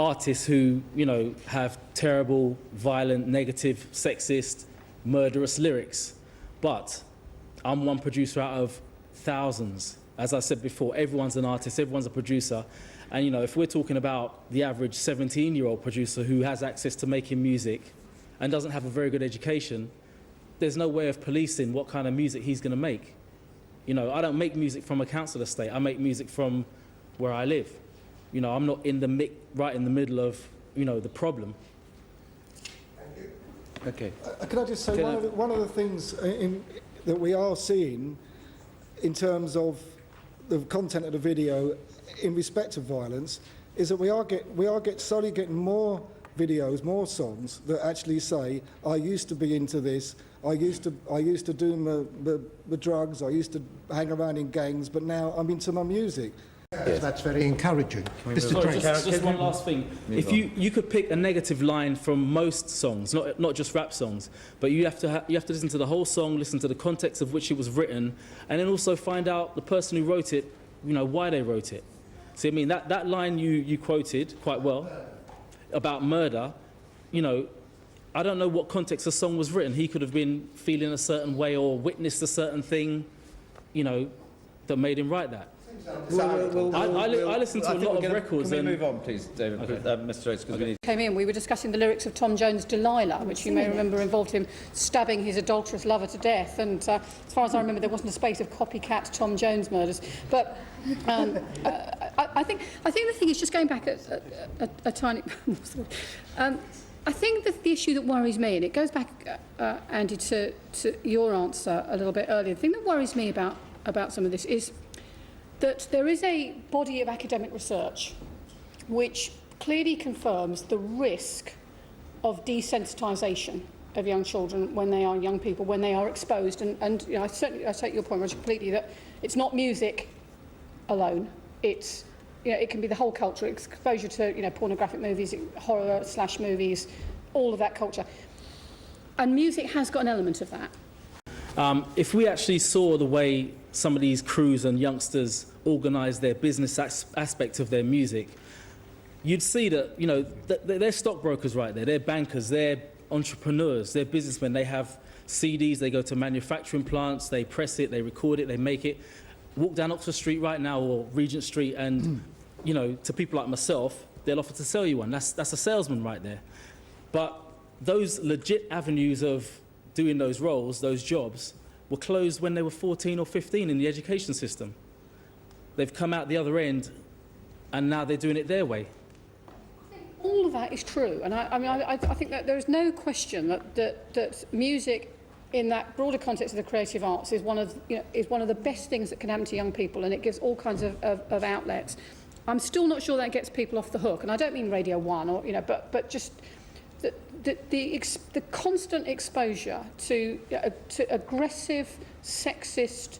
artists who, you know, have terrible, violent, negative, sexist, murderous lyrics. But I'm one producer out of thousands. As I said before, everyone's an artist, everyone's a producer. And, you know, if we're talking about the average 17-year-old producer who has access to making music and doesn't have a very good education, there's no way of policing what kind of music he's going to make. You know, I don't make music from a council estate. I make music from where I live. You know, I'm not right in the middle of, you know, the problem. Okay. Can I just say one of the things that we are seeing in terms of the content of the video in respect of violence is that we are slowly getting more videos, more songs that actually say, I used to be into this, I used to do the drugs, I used to hang around in gangs, but now I'm into my music. Yes. That's very encouraging. Sorry, just one last thing. If you could pick a negative line from most songs, not just rap songs, but you have to listen to the whole song, listen to the context of which it was written, and then also find out the person who wrote it, you know, why they wrote it. See, I mean, that line you quoted quite well about murder, you know, I don't know what context the song was written. He could have been feeling a certain way or witnessed a certain thing, you know, that made him write that. I listen to a lot of records. Can we move on, please, David? Okay. Mr. Oates, because we need... Came in, we were discussing the lyrics of Tom Jones' Delilah, which you may remember involved him stabbing his adulterous lover to death. And as far as I remember, there wasn't a spate of copycat Tom Jones murders. But I think the thing is, just going back a tiny... I think that the issue that worries me, and it goes back, Andy, to your answer a little bit earlier, the thing that worries me about some of this is that there is a body of academic research which clearly confirms the risk of desensitisation of young children when they are young people, when they are exposed. And you know, I take your point, Roger, completely, that it's not music alone. It's, you know, it can be the whole culture, exposure to, you know, pornographic movies, horror / movies, all of that culture. And music has got an element of that. If we actually saw the way some of these crews and youngsters organise their business aspect of their music, you'd see that, you know, they're stockbrokers right there, they're bankers, they're entrepreneurs, they're businessmen. They have CDs, they go to manufacturing plants, they press it, they record it, they make it. Walk down Oxford Street right now or Regent Street and, you know, to people like myself, they'll offer to sell you one. That's a salesman right there. But those legit avenues of doing those roles, those jobs, were closed when they were 14 or 15 in the education system. They've come out the other end and now they're doing it their way. All of that is true, and I think that there is no question that music, in that broader context of the creative arts, is one of the best things that can happen to young people, and it gives all kinds of outlets. I'm still not sure that gets people off the hook, and I don't mean Radio 1 or, you know, but just the constant exposure to aggressive, sexist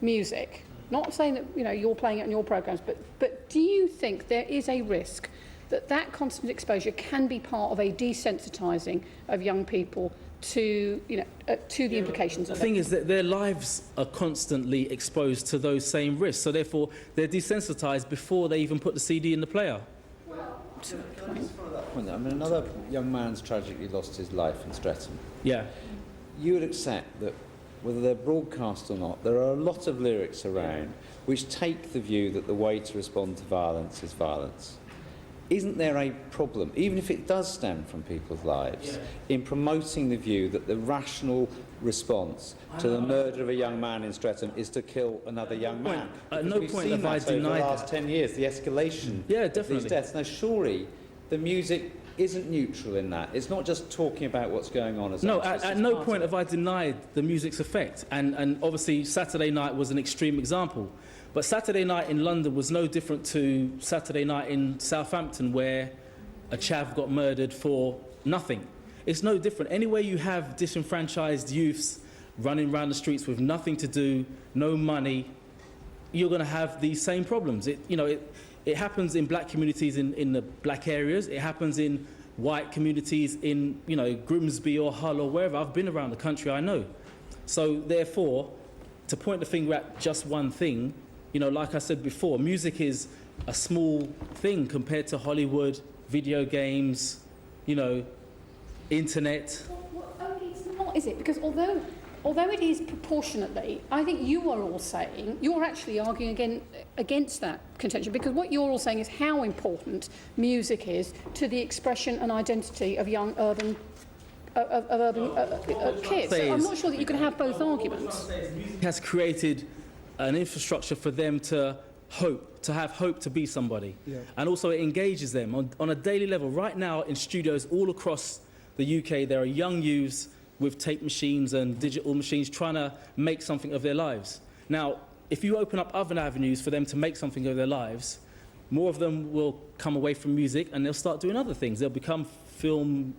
music. Not saying that, you know, you're playing it in your programmes, but do you think there is a risk that constant exposure can be part of a desensitising of young people to, you know, to the implications of it? The thing is that their lives are constantly exposed to those same risks, so therefore they're desensitised before they even put the CD in the player. Can I just follow that point? I mean, another young man's tragically lost his life in Streatham. Yeah. You would accept that, whether they're broadcast or not, there are a lot of lyrics around which take the view that the way to respond to violence is violence. Isn't there a problem, even if it does stem from people's lives, in promoting the view that the rational response to the murder of a young man in Streatham is to kill another young man? At no point have I denied over the last 10 years, the escalation of these deaths. Now, surely the music isn't neutral in that. It's not just talking about what's going on as no, at no point have I denied the music's effect. And obviously Saturday night was an extreme example. But Saturday night in London was no different to Saturday night in Southampton, where a chav got murdered for nothing. It's no different. Anywhere you have disenfranchised youths running around the streets with nothing to do, no money, you're going to have these same problems. It happens in black communities in the black areas. It happens in white communities in, you know, Grimsby or Hull or wherever. I've been around the country, I know. So therefore, to point the finger at just one thing, you know, like I said before, music is a small thing compared to Hollywood, video games, you know, internet. Well, it's not, is it? Because although it is proportionately, I think you are all saying, you're actually arguing against that contention, because what you're all saying is how important music is to the expression and identity of young urban kids. So I'm not sure that you can have both arguments. Music has created an infrastructure for them to have hope to be somebody. Yeah. And also it engages them on a daily level. Right now in studios all across the UK, there are young youths with tape machines and digital machines trying to make something of their lives. Now, if you open up other avenues for them to make something of their lives, more of them will come away from music and they'll start doing other things. They'll become film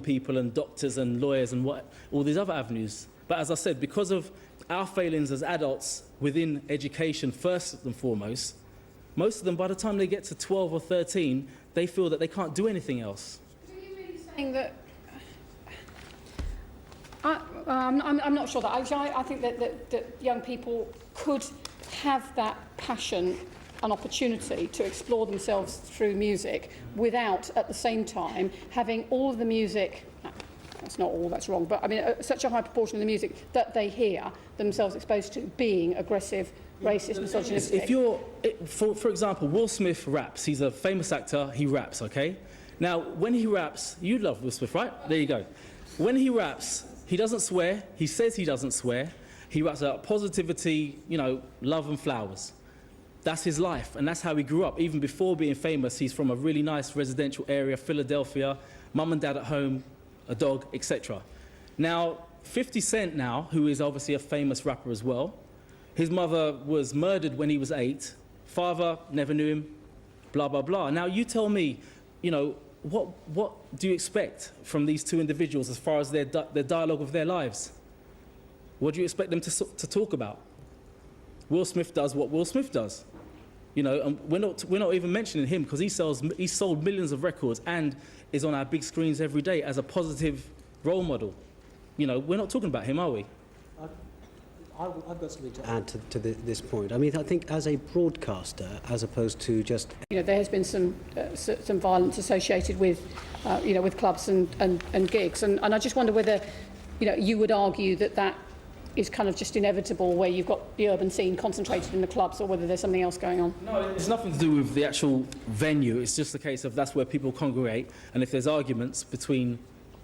people and doctors and lawyers and all these other avenues. But as I said, because of our failings as adults within education first and foremost, most of them, by the time they get to 12 or 13, they feel that they can't do anything else. Are you really saying that? I'm not sure that. I think that young people could have that passion an opportunity to explore themselves through music without, at the same time, having all of the music, that's not all, that's wrong, but I mean, such a high proportion of the music that they hear themselves exposed to being aggressive, racist, misogynistic. If you're, for example, Will Smith raps. He's a famous actor, he raps, okay? Now, when he raps, you love Will Smith, right? There you go. When he raps, he doesn't swear, he says he doesn't swear, he raps about positivity, you know, love and flowers. That's his life, and that's how he grew up. Even before being famous, he's from a really nice residential area, Philadelphia, mum and dad at home, a dog, etc. Now, 50 Cent now, who is obviously a famous rapper as well, his mother was murdered when he was 8, father never knew him, blah, blah, blah. Now, you tell me, you know, what do you expect from these two individuals as far as their dialogue of their lives? What do you expect them to talk about? Will Smith does what Will Smith does. You know, and we're not even mentioning him because he sold millions of records and is on our big screens every day as a positive role model. You know, we're not talking about him, are we? I've got something to add to this point. I mean, I think as a broadcaster, as opposed to just... You know, there has been some violence associated with, you know, with clubs and gigs. And I just wonder whether, you know, you would argue that is kind of just inevitable where you've got the urban scene concentrated in the clubs, or whether there's something else going on. No, it's nothing to do with the actual venue. It's just a case of that's where people congregate. And if there's arguments between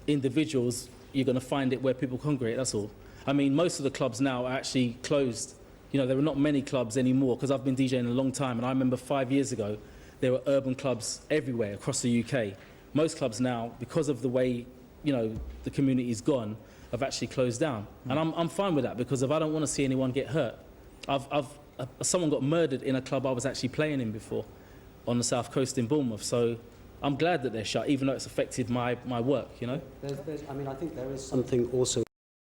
individuals, you're going to find it where people congregate, that's all. I mean, most of the clubs now are actually closed. You know, there are not many clubs anymore, because I've been DJing a long time, and I remember 5 years ago, there were urban clubs everywhere across the UK. Most clubs now, because of the way, you know, the community's gone, have actually closed down. And I'm fine with that, because if I don't want to see anyone get hurt, someone got murdered in a club I was actually playing in before, on the south coast in Bournemouth. So I'm glad that they're shut, even though it's affected my work, you know? I mean, I think there is something also